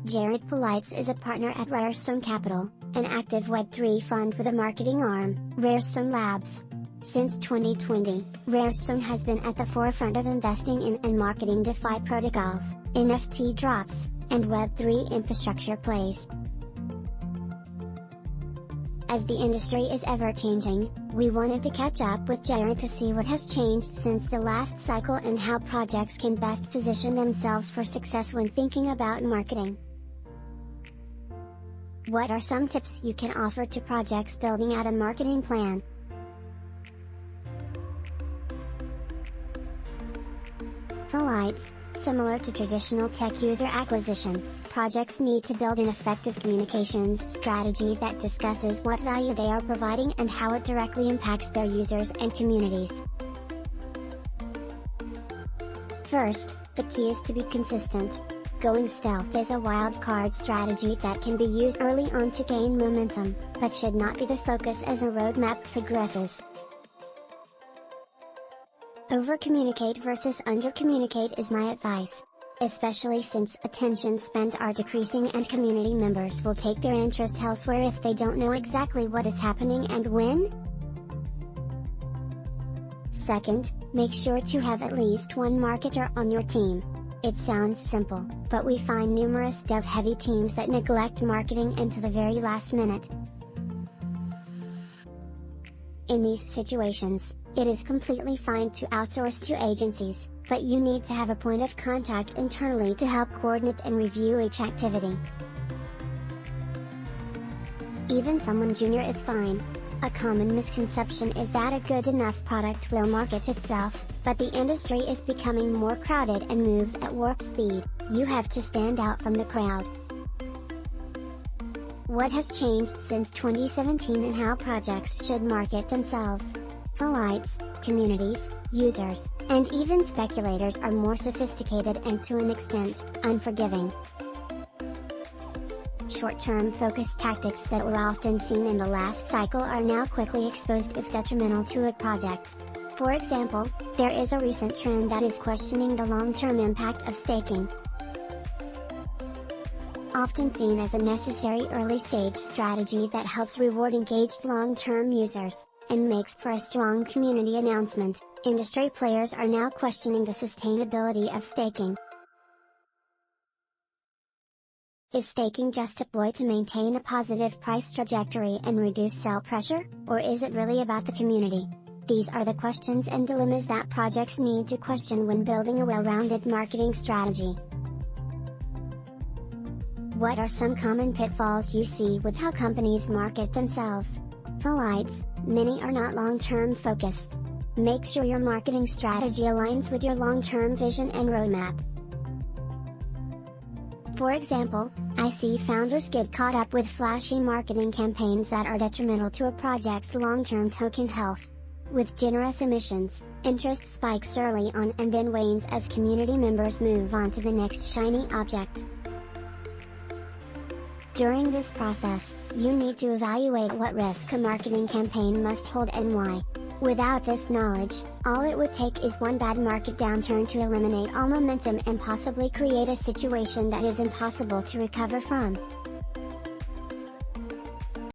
Jared Polites is a partner at Rarestone Capital, an active Web3 fund with a marketing arm, Rarestone Labs. Since 2020, Rarestone has been at the forefront of investing in and marketing DeFi protocols, NFT drops, and Web3 infrastructure plays. As the industry is ever-changing, we wanted to catch up with Jared to see what has changed since the last cycle and how projects can best position themselves for success when thinking about marketing. What are some tips you can offer to projects building out a marketing plan? Polites, similar to traditional tech user acquisition, projects need to build an effective communications strategy that discusses what value they are providing and how it directly impacts their users and communities. First, the key is to be consistent. Going stealth is a wild card strategy that can be used early on to gain momentum, but should not be the focus as a roadmap progresses. Over-communicate versus under-communicate is my advice. Especially since attention spans are decreasing and community members will take their interest elsewhere if they don't know exactly what is happening and when. Second, make sure to have at least one marketer on your team. It sounds simple, but we find numerous dev-heavy teams that neglect marketing into the very last minute. In these situations, it is completely fine to outsource to agencies, but you need to have a point of contact internally to help coordinate and review each activity. Even someone junior is fine. A common misconception is that a good enough product will market itself, but the industry is becoming more crowded and moves at warp speed. You have to stand out from the crowd. What has changed since 2017 and how projects should market themselves? Polites, communities, users, and even speculators are more sophisticated and to an extent, unforgiving. Short-term focused tactics that were often seen in the last cycle are now quickly exposed if detrimental to a project. For example, there is a recent trend that is questioning the long-term impact of staking. Often seen as a necessary early-stage strategy that helps reward engaged long-term users, and makes for a strong community announcement, industry players are now questioning the sustainability of staking. Is staking just a ploy to maintain a positive price trajectory and reduce sell pressure, or is it really about the community? These are the questions and dilemmas that projects need to question when building a well-rounded marketing strategy. What are some common pitfalls you see with how companies market themselves? Polites, many are not long-term focused. Make sure your marketing strategy aligns with your long-term vision and roadmap. For example, I see founders get caught up with flashy marketing campaigns that are detrimental to a project's long-term token health. With generous emissions, interest spikes early on and then wanes as community members move on to the next shiny object. During this process, you need to evaluate what risk a marketing campaign must hold and why. Without this knowledge, all it would take is one bad market downturn to eliminate all momentum and possibly create a situation that is impossible to recover from.